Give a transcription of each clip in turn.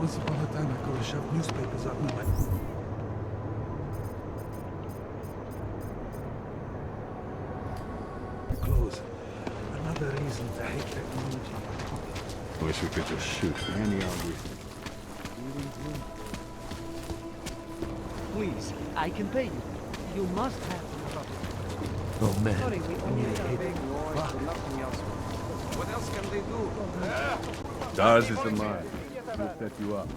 Once upon a time, I could have shoved newspapers up my... Clothes. Another reason to hate technology. Wish we could just shoot any hungry. Please, I can pay you. You must have the property. Oh man. Sorry, we only have Big noise, but nothing else. What else can they do? Ours is the mine. We'll set you up.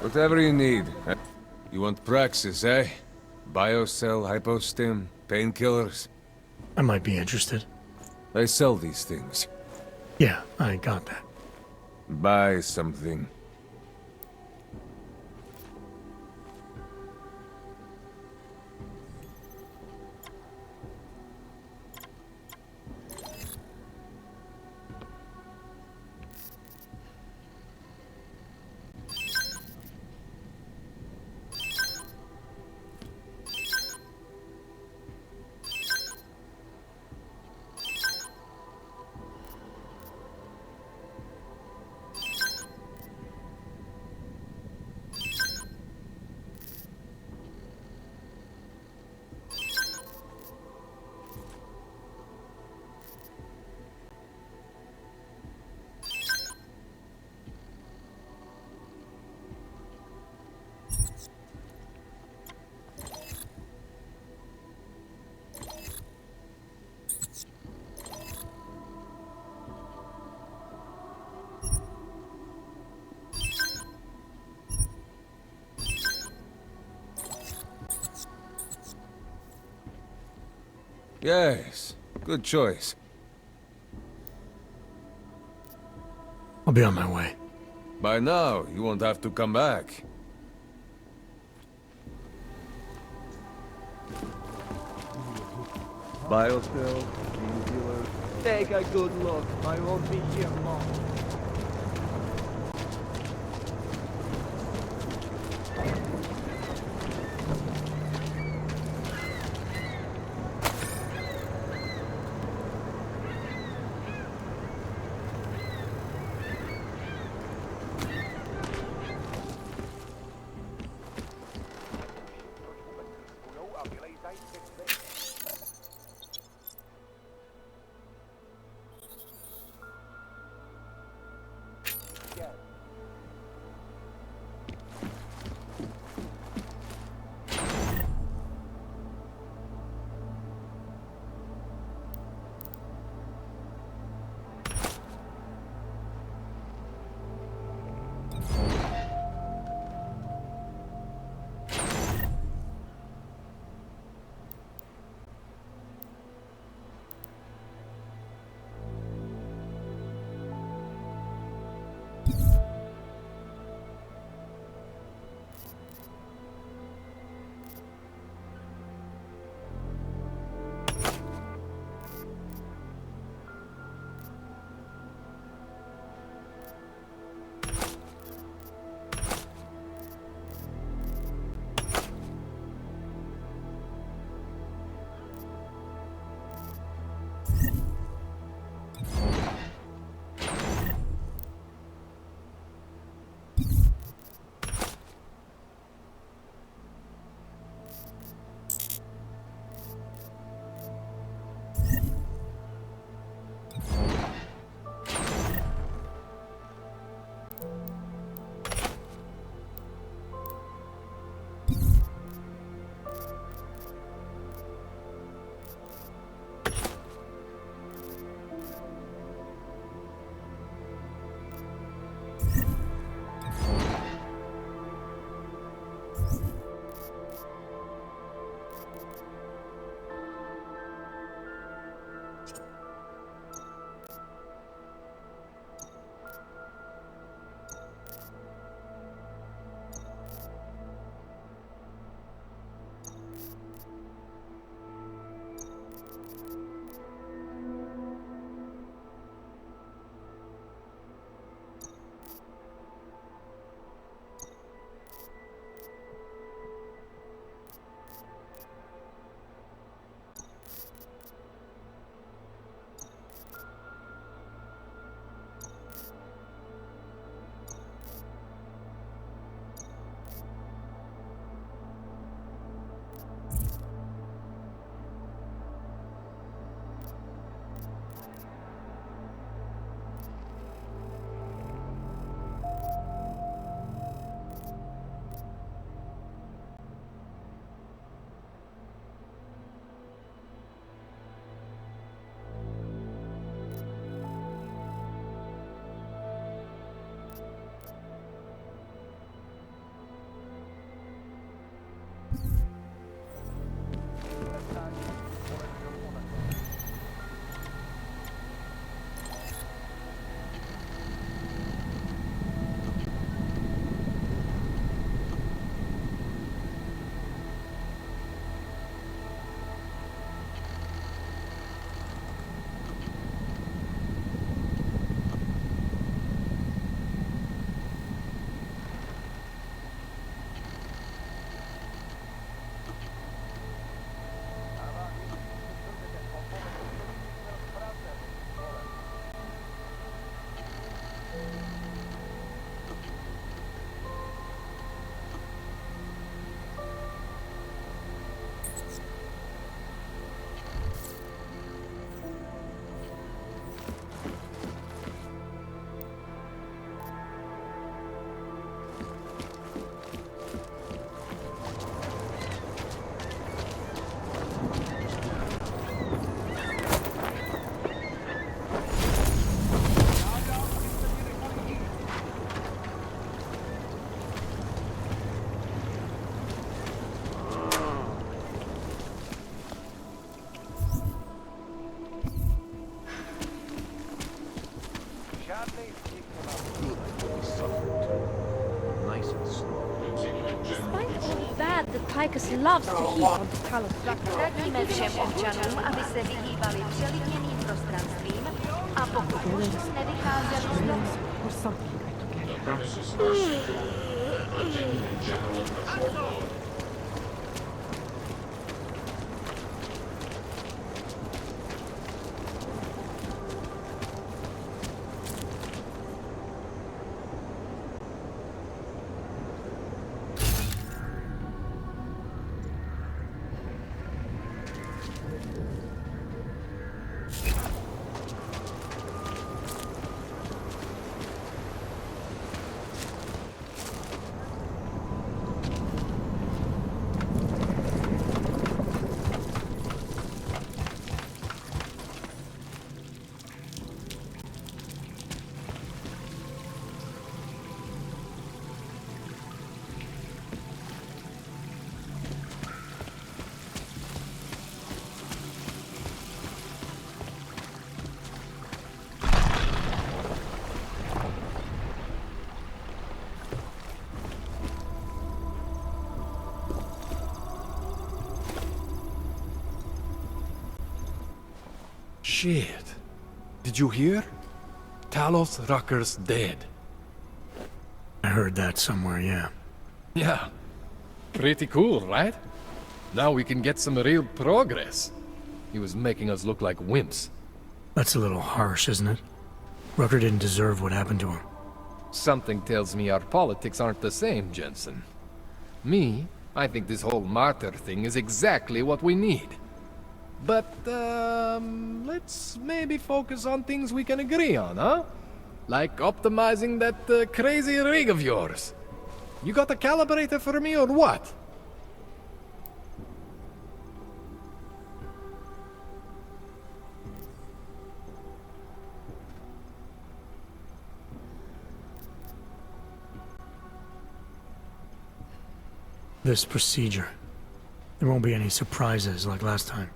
Whatever you need. You want praxis, eh? Biocell, hypostim, painkillers. I might be interested. They sell these things. Yeah, I got that. Buy something. Yes, good choice. I'll be on my way. By now, you won't have to come back. Biocell, painkillers. Take a good look. I won't be here long. glad that Picus loves to heap on the Talos Raptor. Radíme všem občanům, aby se vyhýbali přelidněným prostranství a pokud už nevycházeli z domu. Or something I together. Shit. Did you hear? Talos Rucker's dead. I heard that somewhere, yeah. Yeah. Pretty cool, right? Now we can get some real progress. He was making us look like wimps. That's a little harsh, isn't it? Rucker didn't deserve what happened to him. Something tells me our politics aren't the same, Jensen. Me, I think this whole martyr thing is exactly what we need. But, let's maybe focus on things we can agree on, huh? Like optimizing that crazy rig of yours. You got a calibrator for me or what? This procedure. There won't be any surprises like last time.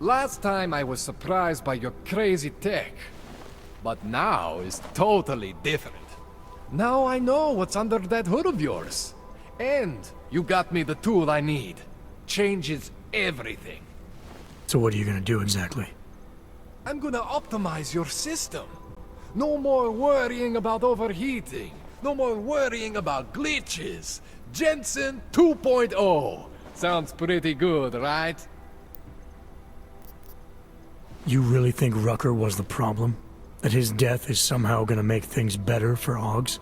Last time I was surprised by your crazy tech. But now is totally different. Now I know what's under that hood of yours. And you got me the tool I need. Changes everything. So what are you gonna do exactly? I'm gonna optimize your system. No more worrying about overheating. No more worrying about glitches. Jensen 2.0. Sounds pretty good, right? You really think Rucker was the problem? That his death is somehow gonna make things better for Augs?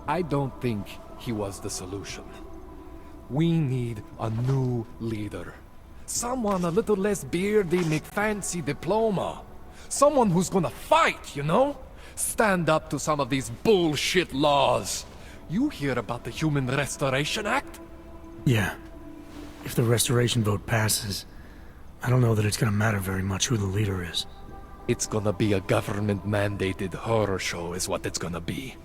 I don't think he was the solution. We need a new leader. Someone a little less beardy McFancy diploma. Someone who's gonna fight, you know? Stand up to some of these bullshit laws. You hear about the Human Restoration Act? Yeah. If the restoration vote passes, I don't know that it's gonna matter very much who the leader is. It's gonna be a government-mandated horror show is what it's gonna be.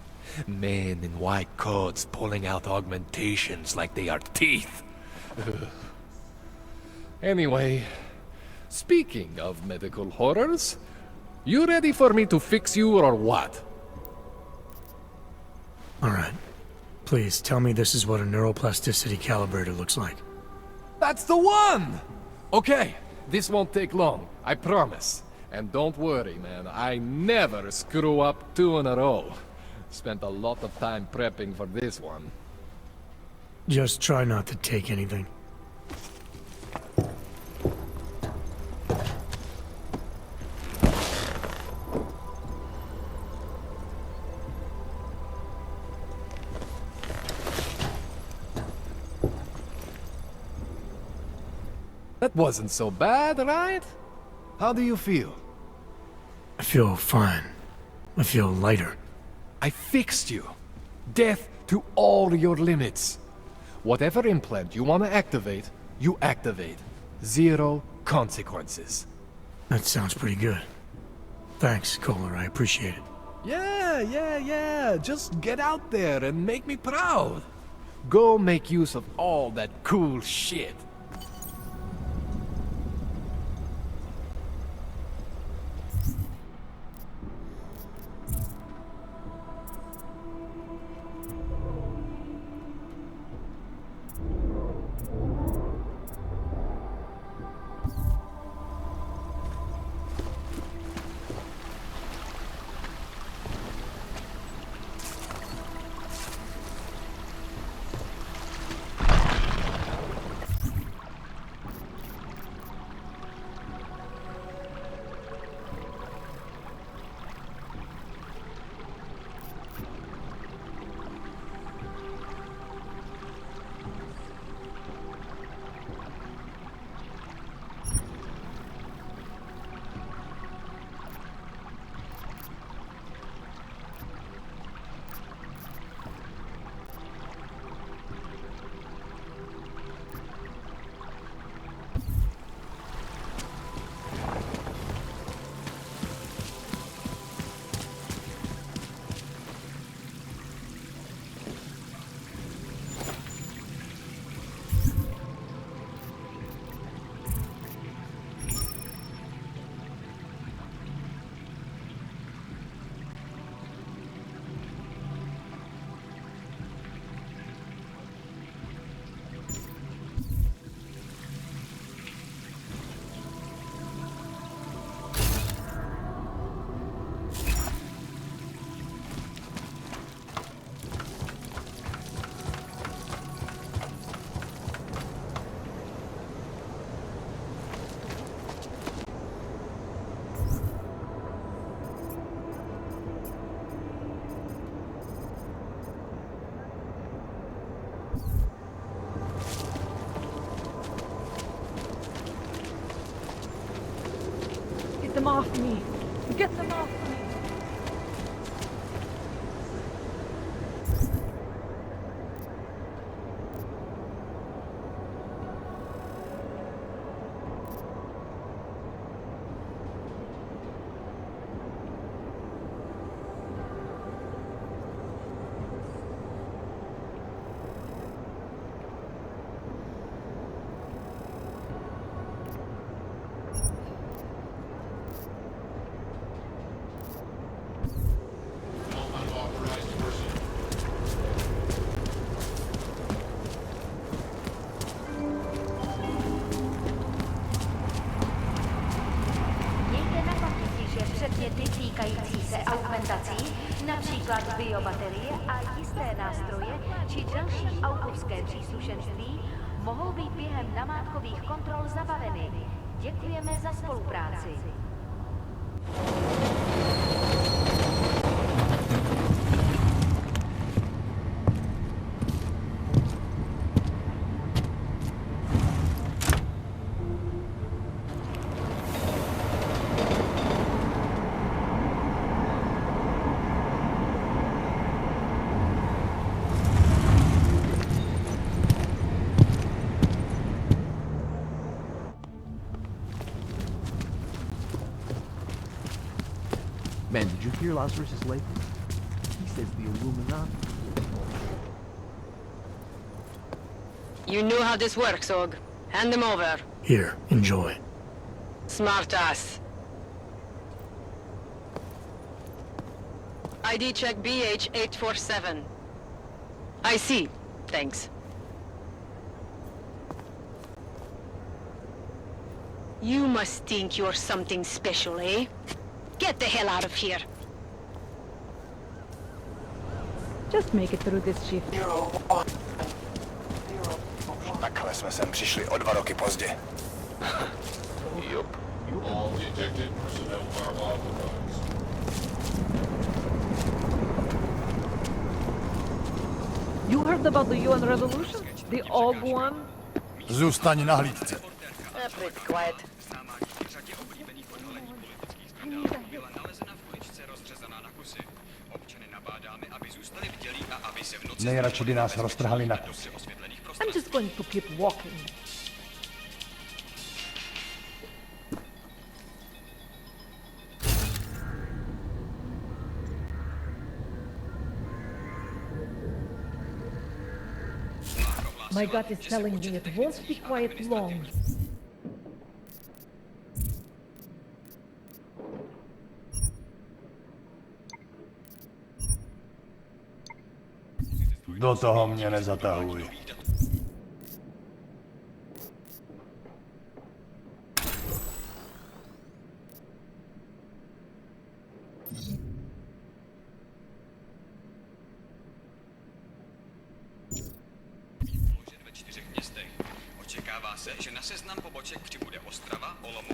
Men in white coats pulling out augmentations like they are teeth. Anyway, speaking of medical horrors, you ready for me to fix you or what? Alright. Please, tell me this is what a neuroplasticity calibrator looks like. That's the one! Okay, this won't take long, I promise. And don't worry, man, I never screw up 2 in a row. Spent a lot of time prepping for this one. Just try not to take anything. That wasn't so bad, right? How do you feel? I feel fine. I feel lighter. I fixed you. Death to all your limits. Whatever implant you want to activate, you activate. 0 consequences. That sounds pretty good. Thanks, Kohler, I appreciate it. Yeah. Just get out there and make me proud. Go make use of all that cool shit. them off me! Get them off me! Mějte na paměti, že předměty týkající se augmentací, například biobaterie a jisté nástroje či další autovské příslušenství, mohou být během namátkových kontrol zabaveny. Děkujeme za spolupráci. Man, did you hear Lazarus' latest? He says the Illuminati. You knew how this works, Og. Hand them over. Here, enjoy. Smart ass. ID check BH847. I see. Thanks. You must think you're something special, eh? Get the hell out of here. Just make it through this shift. Takhle jsme sem přišli o 2 roky pozdě. Yup. All detected personnel are authorized. You heard about the UN revolution? The OG one? Zůstaň na hlídce. Pretty quiet. Nejradši by nás roztrhali na kusy. I'm just going to keep walking. My gut is telling me it won't be quiet long. Do toho mě nezatahuj.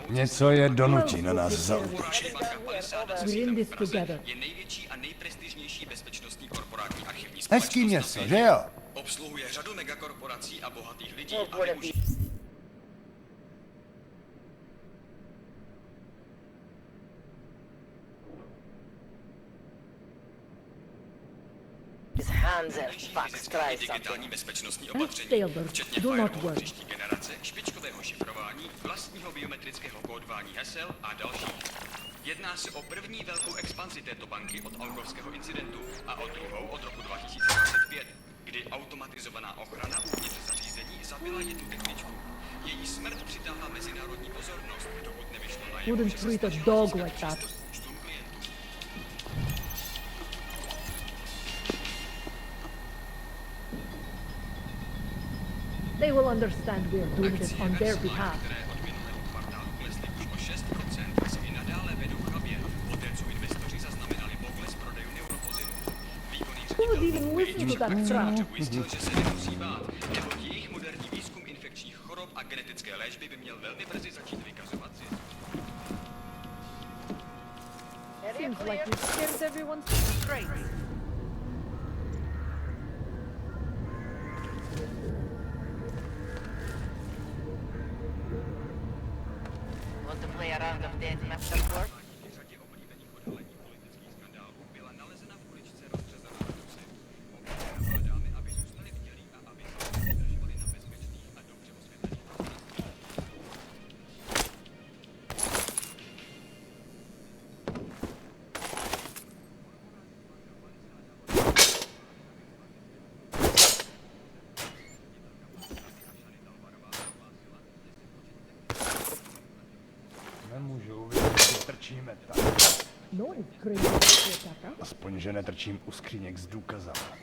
Něco je donutí na nás zaútočit. We're in this together. Hezký město, že jo? Obsluhuje řadu megakorporací a bohatých lidí Oh, what a beast. His hands are fucked. Try something. bezpečnostní Let's stay alert. Do not worry. generace, špičkového šifrování, vlastního biometrického kódování hesel a dalších. Jedná se o první velkou expanzi této banky od Algovského incidentu a o druhou od roku 2025, kdy automatizovaná ochrana uvnitř zařízení zabila jednu techničku. Její smrt přitáhla mezinárodní pozornost, dokud nevyšlo na jevo, Wouldn't treat a dog like that. They will understand we are doing this on their behalf. Who would even listen to that crap? Seems like we scared everyone's straight. Want to play a round of dead metal work? Nemůžu uvěřit, že trčíme tak. No, it's crazy. Aspoň, že netrčím u skříněk s důkazama.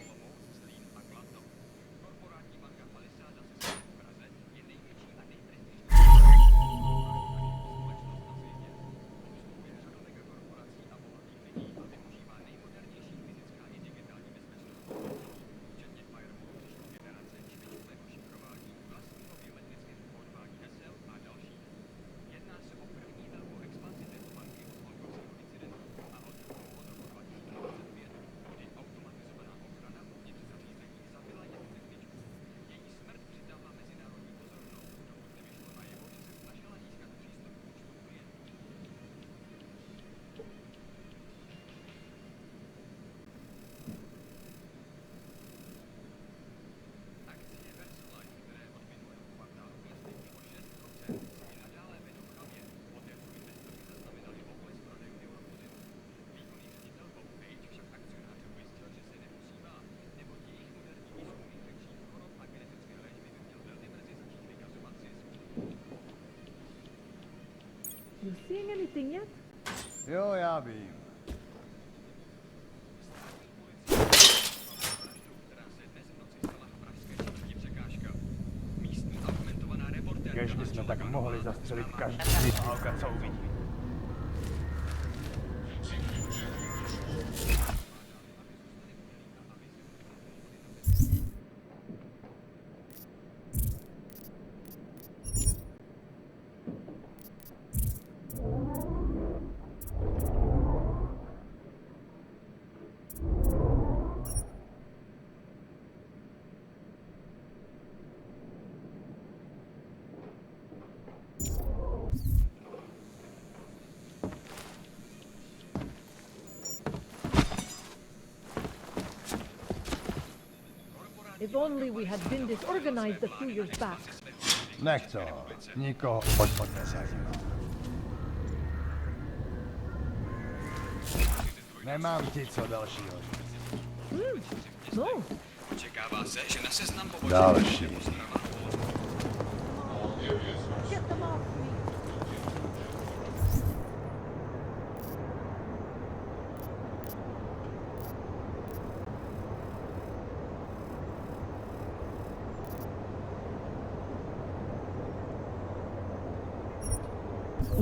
You seeing anything yet? Jo, já vím. Kež bychom tak mohli zastřelit každý válka, co uvidí. If only we had been disorganized a few years back. Nech to, nikoho pod nezajímá. Nemám ti co dalšího. No. Očekává se, že na seznam poboček Další. Get them off me.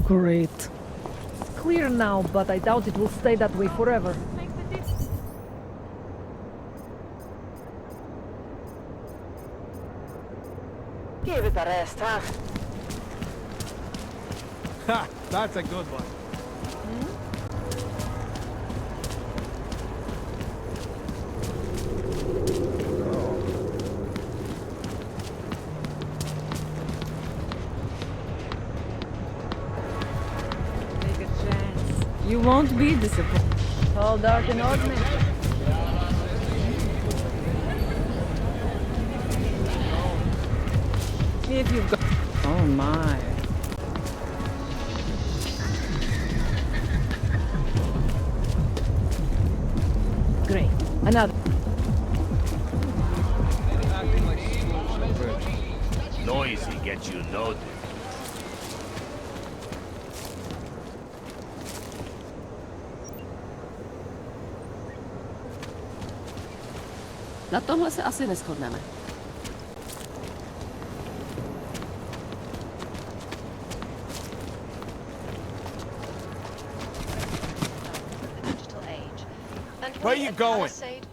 Great. Clear now, but I doubt it will stay that way forever. Give it a rest, huh? Ha! That's a good one. Take a chance. You won't be disappointed. Tall, dark, and ordinary. If you've got... Oh my. Great. Another. Noisy gets you noticed. Na tomhle se asi neshodneme. Where are you going? Did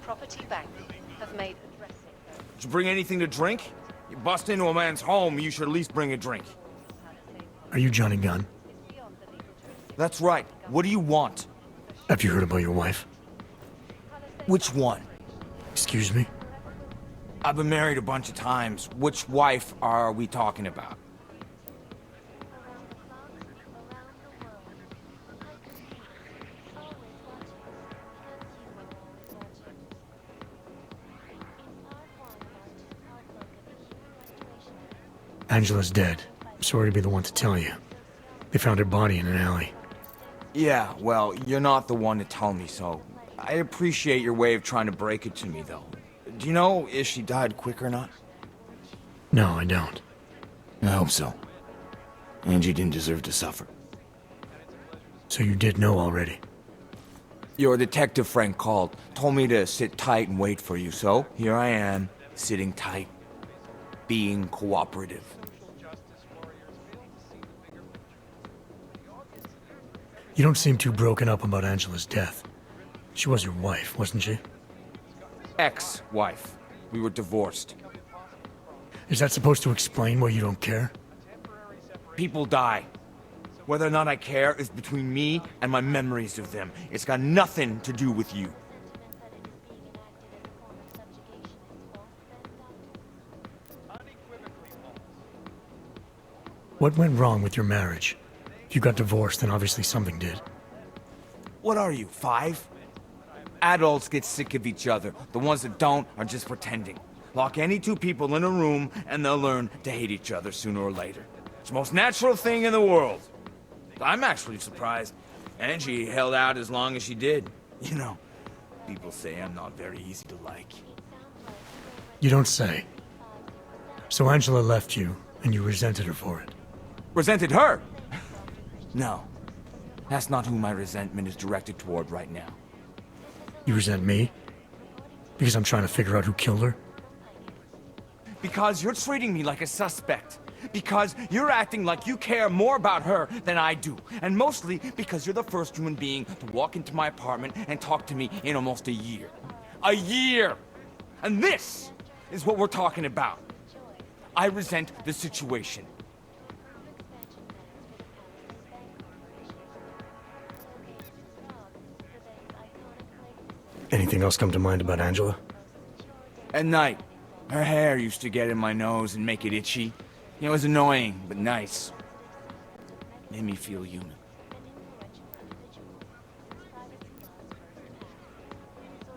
you bring anything to drink? You bust into a man's home, you should at least bring a drink. Are you Johnny Gunn? That's right. What do you want? Have you heard about your wife? Which one? Excuse me? I've been married a bunch of times. Which wife are we talking about? Angela's dead. I'm sorry to be the one to tell you. They found her body in an alley. Yeah, well, you're not the one to tell me, so I appreciate your way of trying to break it to me, though. Do you know if she died quick or not? No, I don't. I hope so. Angie didn't deserve to suffer. So you did know already? Your detective friend called, told me to sit tight and wait for you, so here I am, sitting tight, being cooperative. You don't seem too broken up about Angela's death. She was your wife, wasn't she? Ex-wife. We were divorced. Is that supposed to explain why you don't care? People die. Whether or not I care is between me and my memories of them. It's got nothing to do with you. What went wrong with your marriage? If you got divorced, then obviously something did. What are you, 5? Adults get sick of each other. The ones that don't are just pretending. Lock any two people in a room and they'll learn to hate each other sooner or later. It's the most natural thing in the world. I'm actually surprised Angie held out as long as she did. You know, people say I'm not very easy to like. You don't say. So Angela left you, and you resented her for it. Resented her? No. That's not who my resentment is directed toward right now. You resent me? Because I'm trying to figure out who killed her? Because you're treating me like a suspect. Because you're acting like you care more about her than I do. And mostly because you're the first human being to walk into my apartment and talk to me in almost a year. A year! And this is what we're talking about. I resent the situation. Anything else come to mind about Angela? At night, her hair used to get in my nose and make it itchy. It was annoying, but nice. Made me feel human.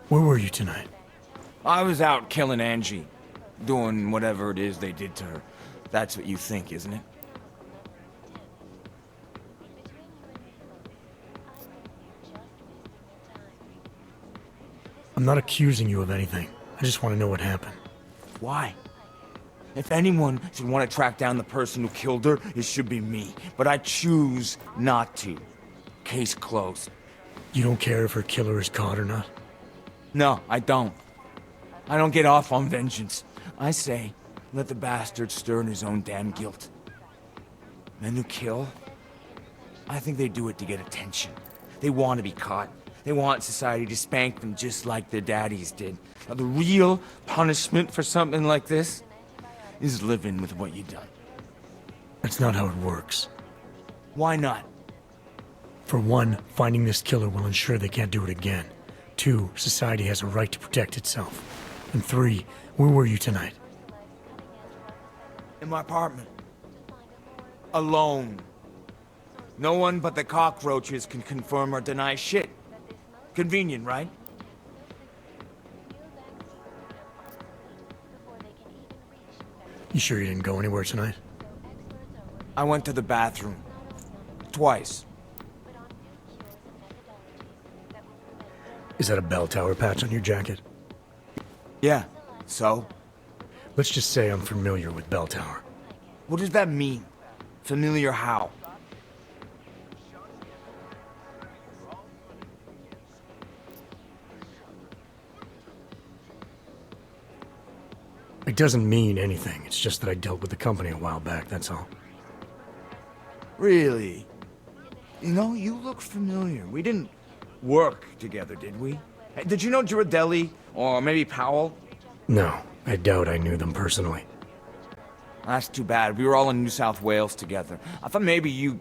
Where were you tonight? I was out killing Angie. Doing whatever it is they did to her. That's what you think, isn't it? I'm not accusing you of anything. I just want to know what happened. Why? If anyone should want to track down the person who killed her, it should be me. But I choose not to. Case closed. You don't care if her killer is caught or not? No, I don't. I don't get off on vengeance. I say, let the bastard stir in his own damn guilt. Men who kill, I think they do it to get attention. They want to be caught. They want society to spank them just like their daddies did. Now, the real punishment for something like this is living with what you've done. That's not how it works. Why not? For one, finding this killer will ensure they can't do it again. 2, society has a right to protect itself. And 3, where were you tonight? In my apartment. Alone. No one but the cockroaches can confirm or deny shit. Convenient, right? You sure you didn't go anywhere tonight? I went to the bathroom. Twice. Is that a bell tower patch on your jacket? Yeah, so? Let's just say I'm familiar with bell tower. What does that mean? Familiar how? It doesn't mean anything. It's just that I dealt with the company a while back, that's all. Really? You know, you look familiar. We didn't work together, did we? Hey, did you know Girardelli? Or maybe Powell? No, I doubt I knew them personally. That's too bad. We were all in New South Wales together. I thought maybe you...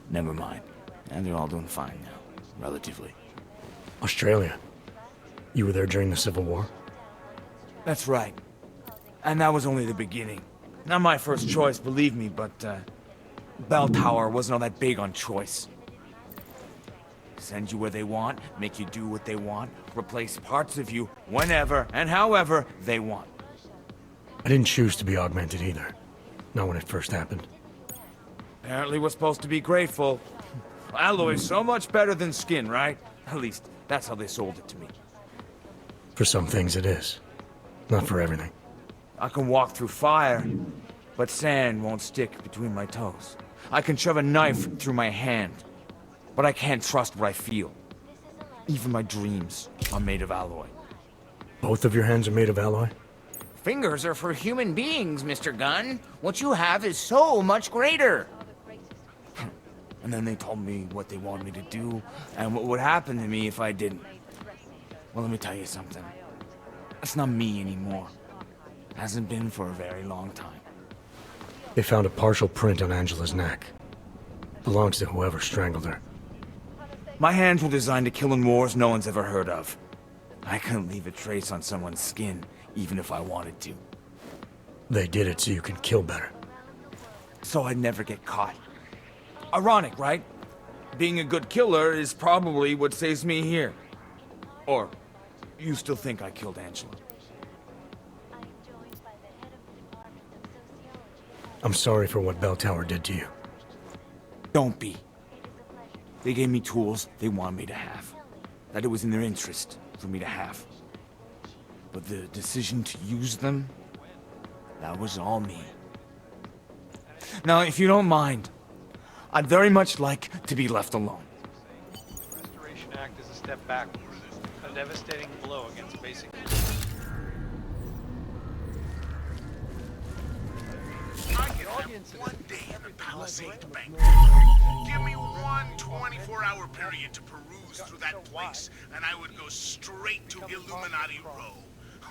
Never mind. And they're all doing fine now. Relatively. Australia? You were there during the Civil War? That's right. And that was only the beginning. Not my first choice, believe me, but, Bell Tower wasn't all that big on choice. Send you where they want, make you do what they want, replace parts of you whenever and however they want. I didn't choose to be augmented either. Not when it first happened. Apparently we're supposed to be grateful. Alloy's so much better than skin, right? At least, that's how they sold it to me. For some things it is. Not for everything. I can walk through fire, but sand won't stick between my toes. I can shove a knife through my hand, but I can't trust what I feel. Even my dreams are made of alloy. Both of your hands are made of alloy? Fingers are for human beings, Mr. Gunn. What you have is so much greater. And then they told me what they wanted me to do, and what would happen to me if I didn't. Well, let me tell you something. That's not me anymore. Hasn't been for a very long time. They found a partial print on Angela's neck. Belongs to whoever strangled her. My hands were designed to kill in wars no one's ever heard of. I couldn't leave a trace on someone's skin, even if I wanted to. They did it so you can kill better. So I'd never get caught. Ironic, right? Being a good killer is probably what saves me here. Or, you still think I killed Angela? I'm sorry for what Bell Tower did to you. Don't be. They gave me tools they wanted me to have. That it was in their interest for me to have. But the decision to use them, that was all me. Now, if you don't mind, I'd very much like to be left alone. Restoration Act is a step backwards. A devastating blow against basic... I can have one day in the Palisade Bank. Give me one 24-hour period to peruse through that place, and I would go straight to Illuminati Row.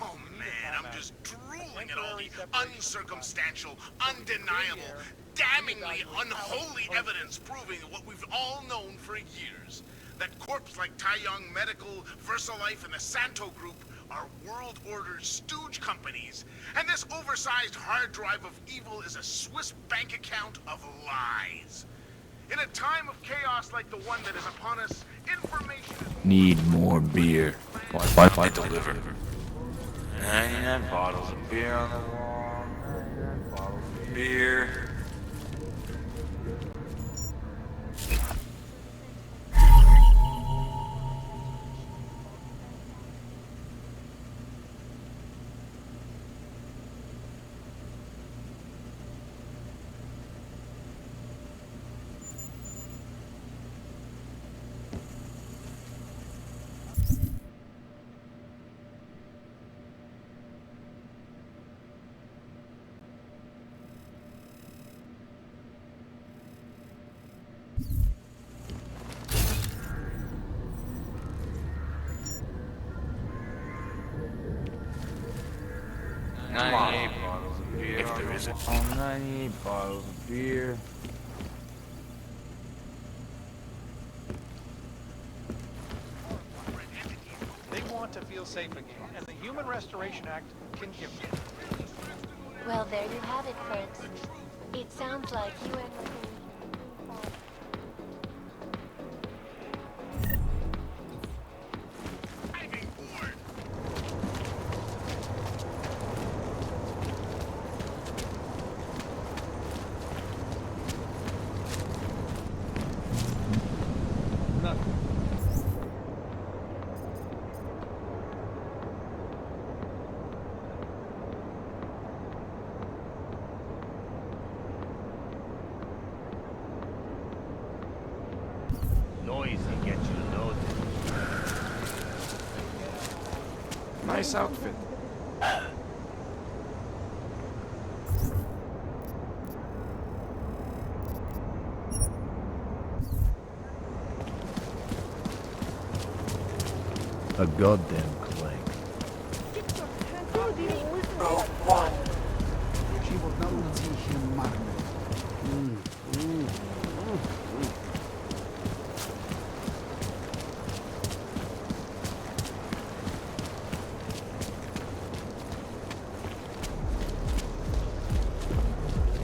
Oh man, I'm just drooling at all the uncircumstantial, undeniable, damningly unholy evidence proving what we've all known for years. That corpse like Taiyang Medical, VersaLife, and the Santo Group are World Order stooge companies. And this oversized hard drive of evil is a Swiss bank account of lies. In a time of chaos like the one that is upon us, information is... Need more beer. Why deliver? 99 bottles of beer on the wall. 99 bottles of beer. If there is a 98 bottles of beer. They want to feel safe again, and the Human Restoration Act can give them. Well, there you have it, Fritz. It sounds like you and... Noisy gets you loaded. Nice outfit. A goddamn clank.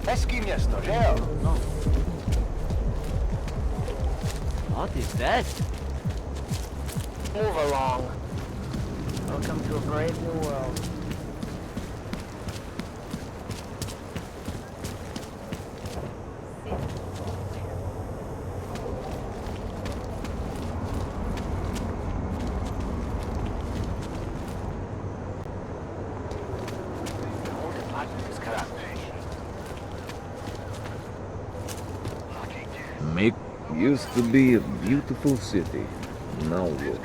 Hezký město, že jo? No. What is that? Move along. Welcome to a brave new world. Used to be a beautiful city. Now look.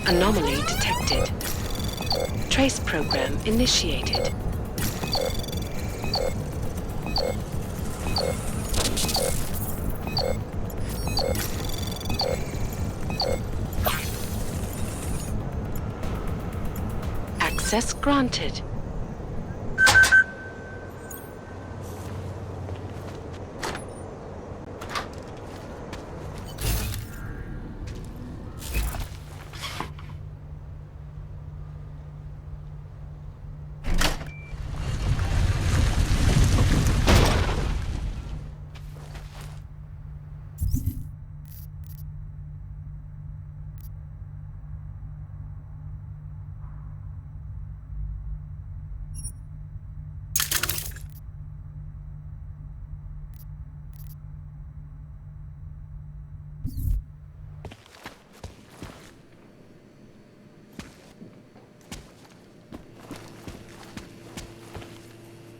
Anomaly detected. Trace program initiated. Access granted.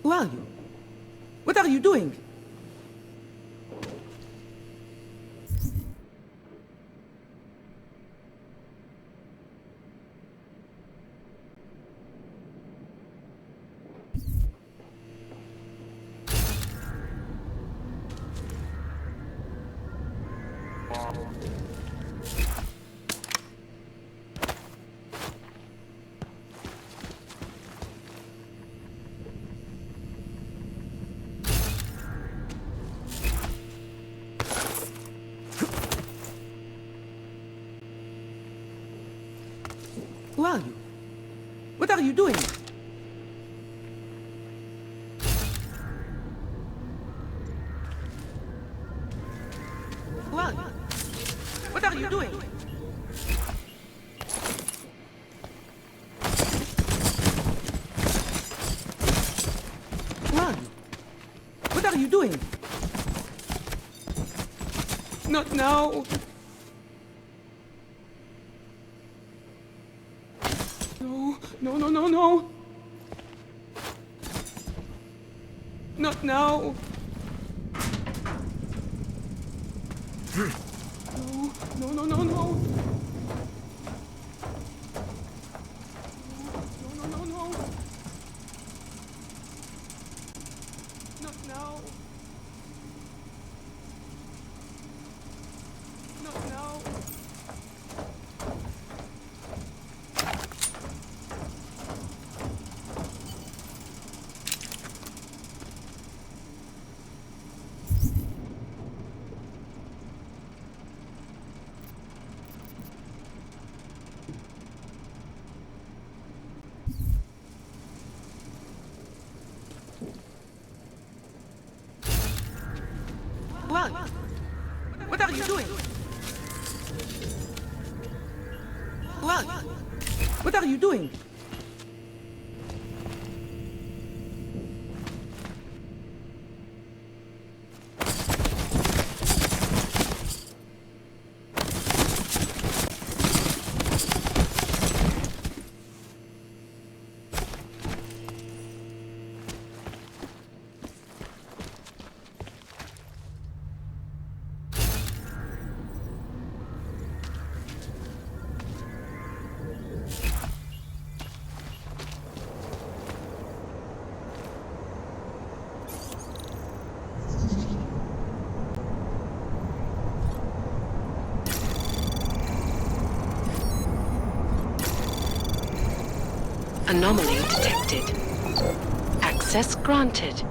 Who are you? What are you doing? Who are you? What are you doing? Who are you? What are you doing? Who are you? What are you doing? Not now. No, no, no, no. Not now. No, no, no, no, no. No, no, no, no. Not now. Not now. What are you doing? What are you doing? Anomaly detected. Access granted.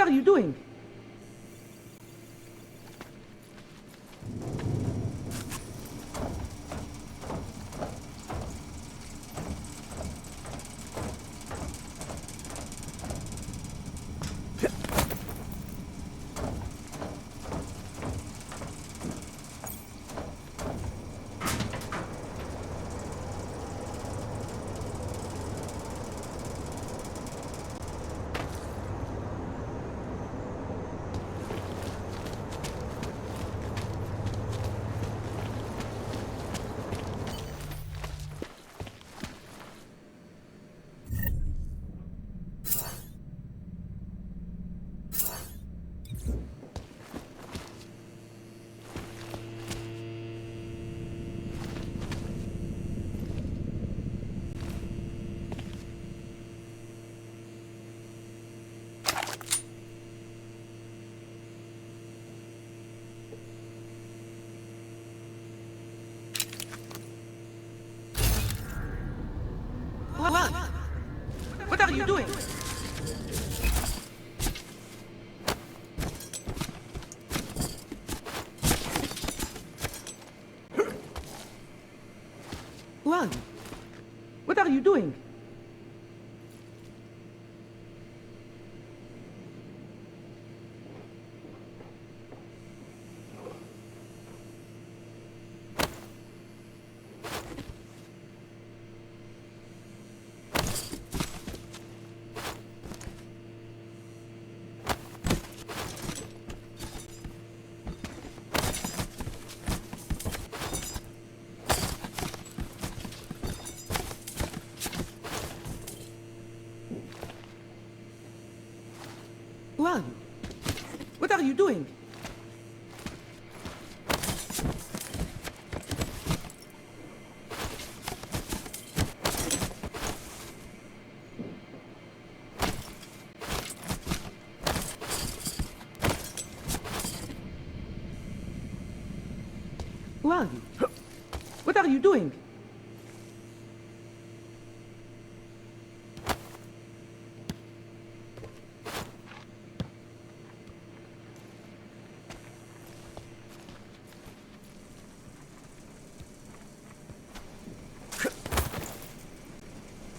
are you doing? What are you doing? Juan, what are you doing? Juan, what are you doing?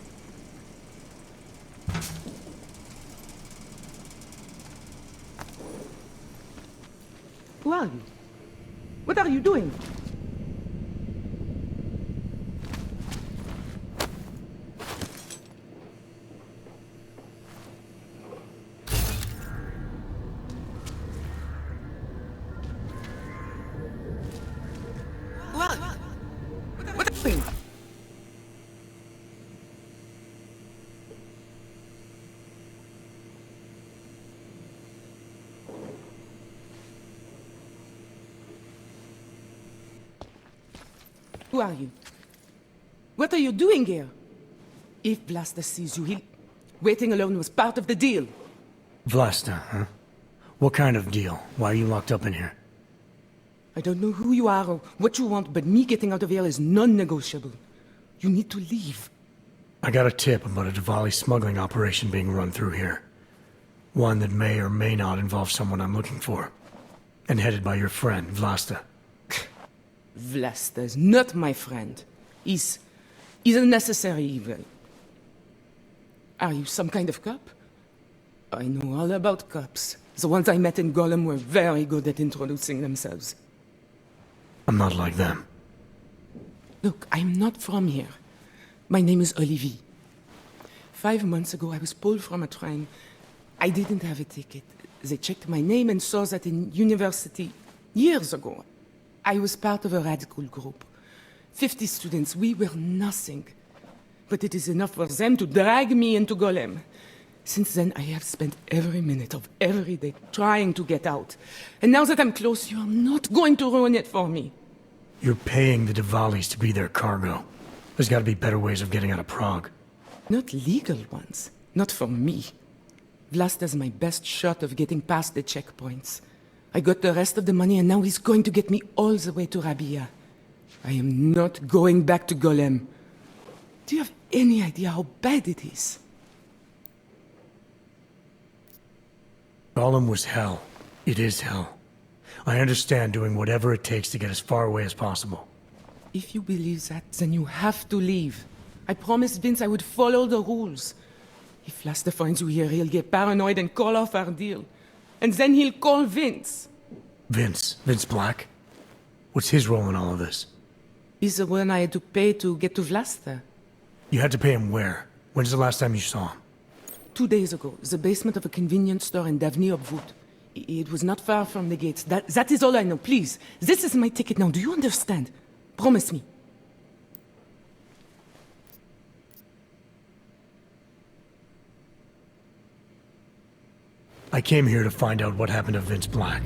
Juan, what are you doing? Juan, what are you doing? Juan, what are you doing? Who are you? What are you doing here? If Blaster sees you, waiting alone was part of the deal. Vlasta, huh? What kind of deal? Why are you locked up in here? I don't know who you are or what you want, but me getting out of here is non-negotiable. You need to leave. I got a tip about a Diwali smuggling operation being run through here. One that may or may not involve someone I'm looking for. And headed by your friend, Vlasta. Vlasta is not my friend. He's a necessary evil. Are you some kind of cop? I know all about cops. The ones I met in Golem were very good at introducing themselves. I'm not like them. Look, I'm not from here. My name is Olivier. 5 months ago, I was pulled from a train. I didn't have a ticket. They checked my name and saw that in university years ago. I was part of a radical group. 50 students, we were nothing. But it is enough for them to drag me into Golem. Since then, I have spent every minute of every day trying to get out. And now that I'm close, you are not going to ruin it for me. You're paying the Diwalis to be their cargo. There's gotta be better ways of getting out of Prague. Not legal ones. Not for me. Vlasta's my best shot of getting past the checkpoints. I got the rest of the money and now he's going to get me all the way to Rabia. I am not going back to Golem. Do you have any idea how bad it is? Gollum was hell. It is hell. I understand doing whatever it takes to get as far away as possible. If you believe that, then you have to leave. I promised Vince I would follow the rules. If Laster finds you here, he'll get paranoid and call off our deal. And then he'll call Vince. Vince? Vince Black? What's his role in all of this? He's the one I had to pay to get to Vlasta. You had to pay him where? When's the last time you saw him? 2 days ago, the basement of a convenience store in Davny-op-Wood. It was not far from the gates. That is all I know. Please, this is my ticket now. Do you understand? Promise me. I came here to find out what happened to Vince Black.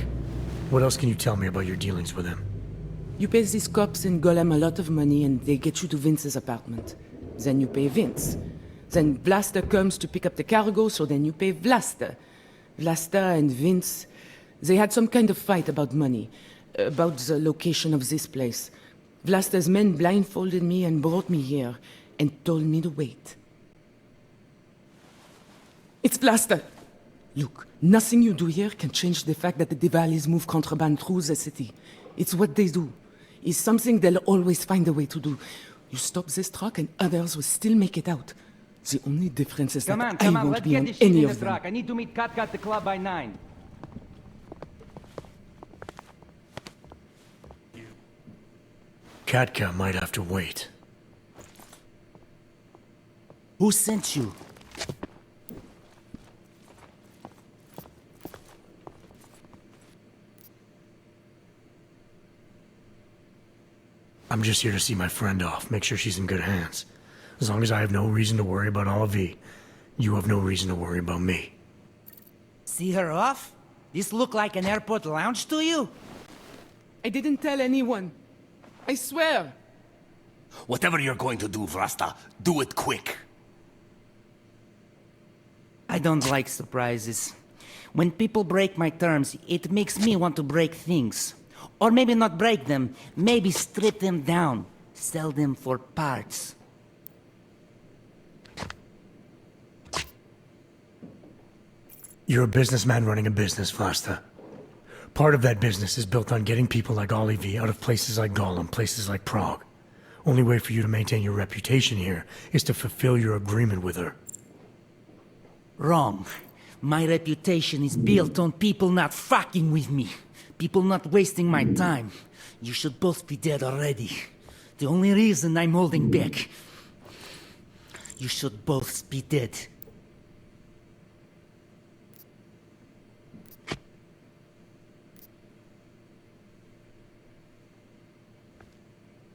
What else can you tell me about your dealings with him? You pay these cops in Golem a lot of money and they get you to Vince's apartment. Then you pay Vince. Then Blaster comes to pick up the cargo, so then you pay Vlaster. Vlaster and Vince, they had some kind of fight about money, about the location of this place. Vlaster's men blindfolded me and brought me here, and told me to wait. It's Vlaster! Look, nothing you do here can change the fact that the Diwalis move contraband through the city. It's what they do. It's something they'll always find a way to do. You stop this truck and others will still make it out. The only difference is that I won't be on any of them. I need to meet Kat at the club by 9. Katka might have to wait. Who sent you? I'm just here to see my friend off, make sure she's in good hands. As long as I have no reason to worry about Olive, you have no reason to worry about me. See her off? This look like an airport lounge to you? I didn't tell anyone. I swear. Whatever you're going to do, Vrasta, do it quick. I don't like surprises. When people break my terms, it makes me want to break things. Or maybe not break them, maybe strip them down. Sell them for parts. You're a businessman running a business, Vlasta. Part of that business is built on getting people like Olive out of places like Gollum, places like Prague. Only way for you to maintain your reputation here is to fulfill your agreement with her. Wrong. My reputation is built on people not fucking with me. People not wasting my time. You should both be dead already. The only reason I'm holding back. You should both be dead.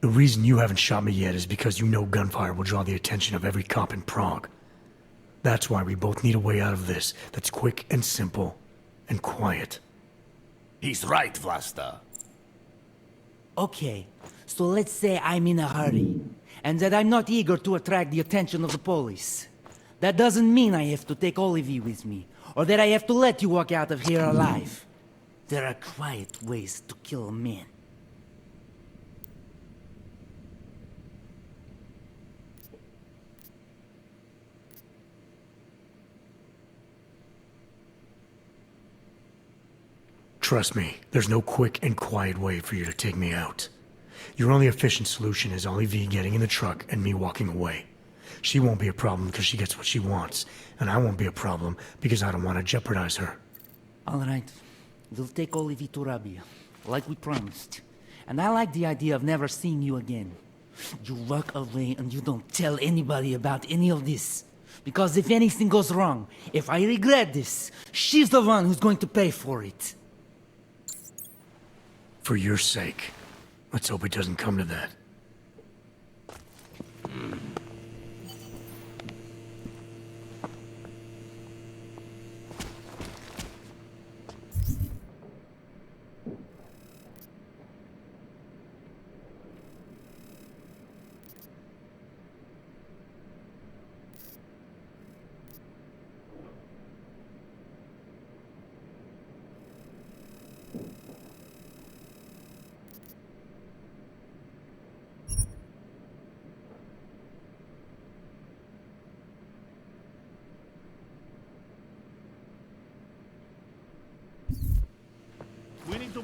The reason you haven't shot me yet is because you know gunfire will draw the attention of every cop in Prague. That's why we both need a way out of this that's quick and simple and quiet. He's right, Vlasta. Okay, so let's say I'm in a hurry, and that I'm not eager to attract the attention of the police. That doesn't mean I have to take Olive with me, or that I have to let you walk out of here alive. There are quiet ways to kill a man. Trust me, there's no quick and quiet way for you to take me out. Your only efficient solution is Olive getting in the truck and me walking away. She won't be a problem because she gets what she wants, and I won't be a problem because I don't want to jeopardize her. All right. We'll take Olive to Rabia, like we promised. And I like the idea of never seeing you again. You walk away and you don't tell anybody about any of this. Because if anything goes wrong, if I regret this, she's the one who's going to pay for it. For your sake. Let's hope it doesn't come to that.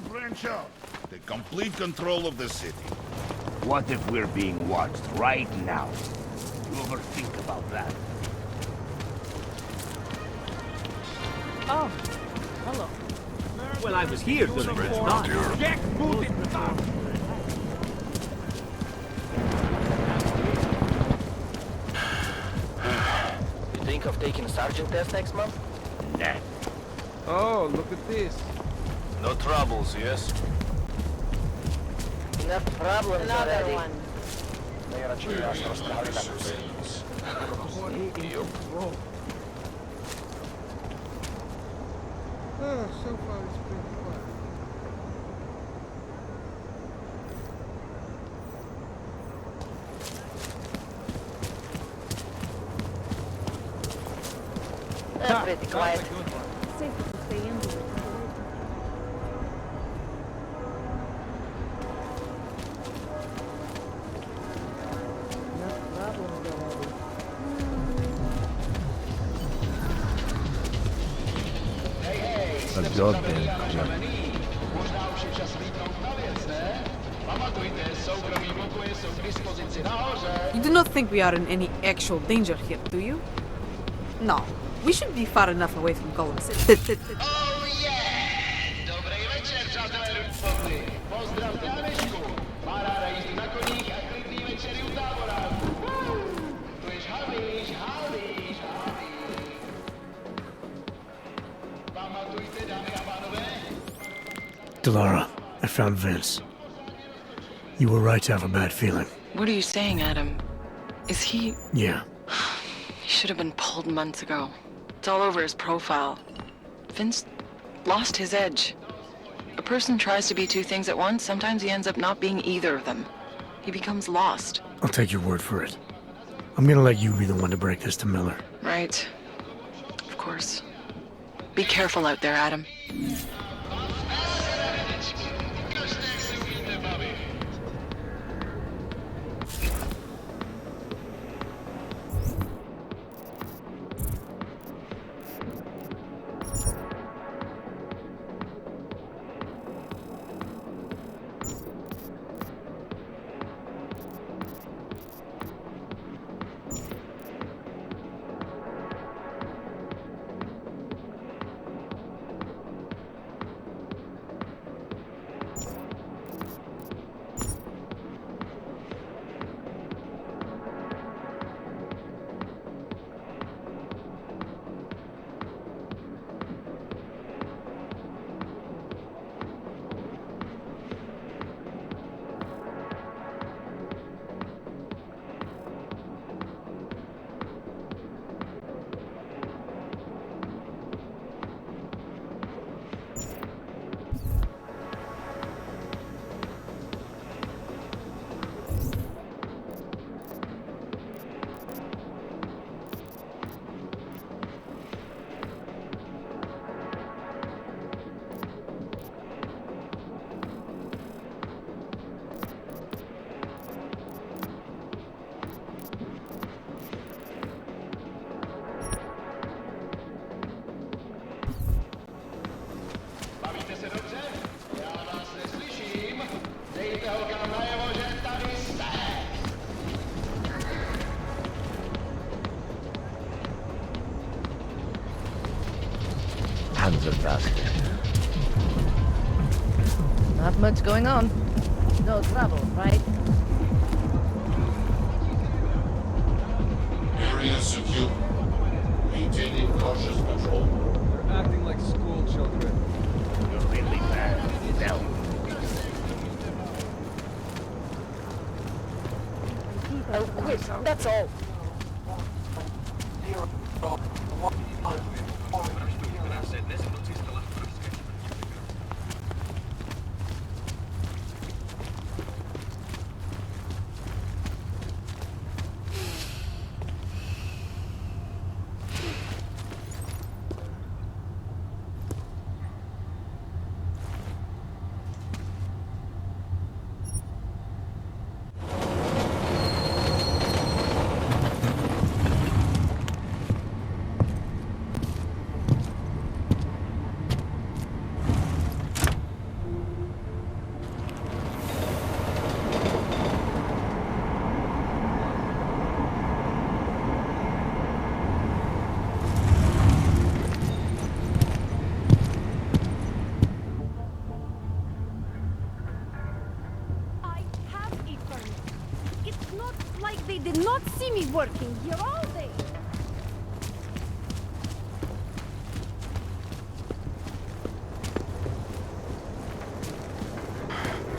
branch out. Take complete control of the city. What if we're being watched right now? You ever think about that? Oh, hello. Well, I was here during the storm. Jack, move it! You think of taking a sergeant test next month? Nah. Oh, look at this. No troubles, yes? Enough problems Another already. one. So far it's been quiet. Pretty quiet. Safe to stay in with it. No problem, already. A goddamn crap. You do not think we are in any actual danger here, do you? No. We should be far enough away from Gollum City. Delara, I found Vince. You were right to have a bad feeling. What are you saying, Adam? Is he... Yeah. He should have been pulled months ago. It's all over his profile. Vince lost his edge. A person tries to be two things at once, sometimes he ends up not being either of them. He becomes lost. I'll take your word for it. I'm gonna let you be the one to break this to Miller. Right. Of course. Be careful out there, Adam. Tons of basket. Not much going on. No trouble, right? Area secure. Maintaining cautious control. They're acting like school children. You're really bad. Now. Oh, quick, that's all. see me working here all day.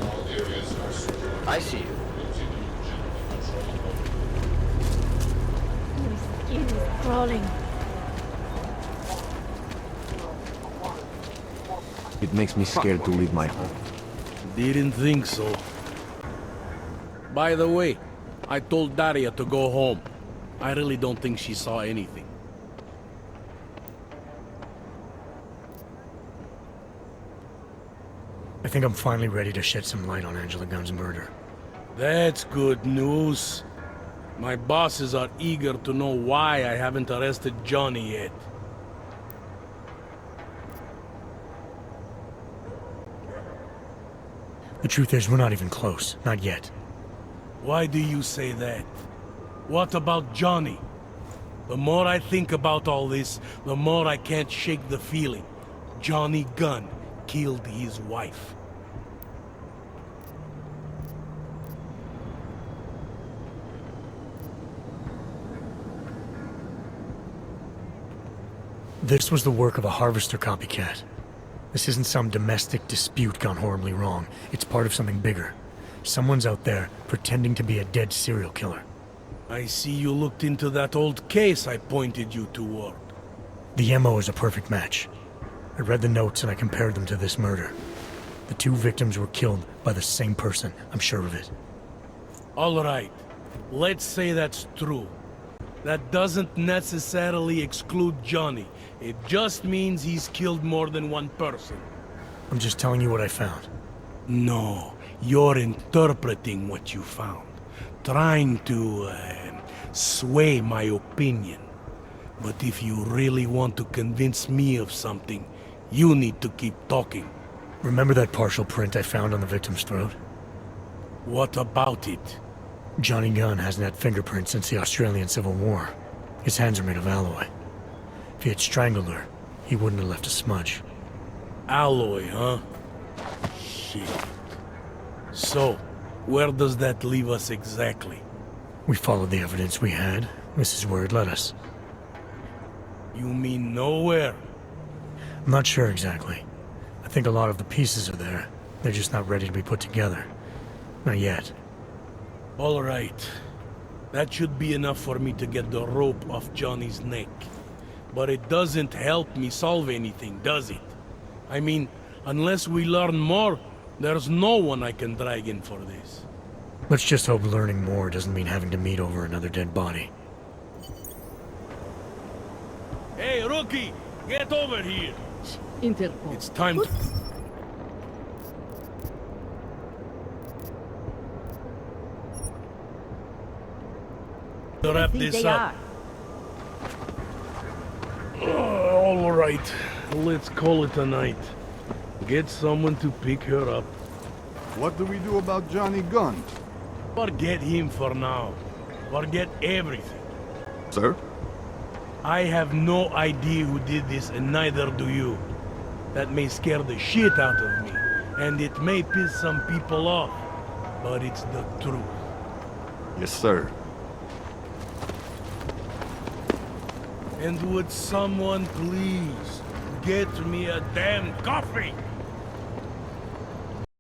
All areas are secure. I see you. My skin is crawling. It makes me scared to leave my home. Didn't think so. By the way, I told Daria to go home. I really don't think she saw anything. I think I'm finally ready to shed some light on Angela Gunn's murder. That's good news. My bosses are eager to know why I haven't arrested Johnny yet. The truth is, we're not even close. Not yet. Why do you say that? What about Johnny? The more I think about all this, the more I can't shake the feeling. Johnny Gunn killed his wife. This was the work of a harvester copycat. This isn't some domestic dispute gone horribly wrong. It's part of something bigger. Someone's out there pretending to be a dead serial killer. I see you looked into that old case I pointed you toward. The MO is a perfect match. I read the notes and I compared them to this murder. The two victims were killed by the same person, I'm sure of it. All right, let's say that's true. That doesn't necessarily exclude Johnny. It just means he's killed more than one person. I'm just telling you what I found. No, you're interpreting what you found. Trying to, sway my opinion. But if you really want to convince me of something, you need to keep talking. Remember that partial print I found on the victim's throat? What about it? Johnny Gunn hasn't had fingerprints since the Australian Civil War. His hands are made of alloy. If he had strangled her, he wouldn't have left a smudge. Alloy, huh? Shit. So, where does that leave us exactly? We followed the evidence we had. This is where it led us. You mean nowhere? I'm not sure exactly. I think a lot of the pieces are there. They're just not ready to be put together. Not yet. All right. That should be enough for me to get the rope off Johnny's neck. But it doesn't help me solve anything, does it? I mean, unless we learn more, there's no one I can drag in for this. Let's just hope learning more doesn't mean having to meet over another dead body. Hey, rookie! Get over here! Interpol. It's time to... wrap this up. All right, let's call it a night. Get someone to pick her up. What do we do about Johnny Gunn? Forget him for now. Forget everything. Sir? I have no idea who did this, and neither do you. That may scare the shit out of me, and it may piss some people off, but it's the truth. Yes, sir. And would someone please get me a damn coffee?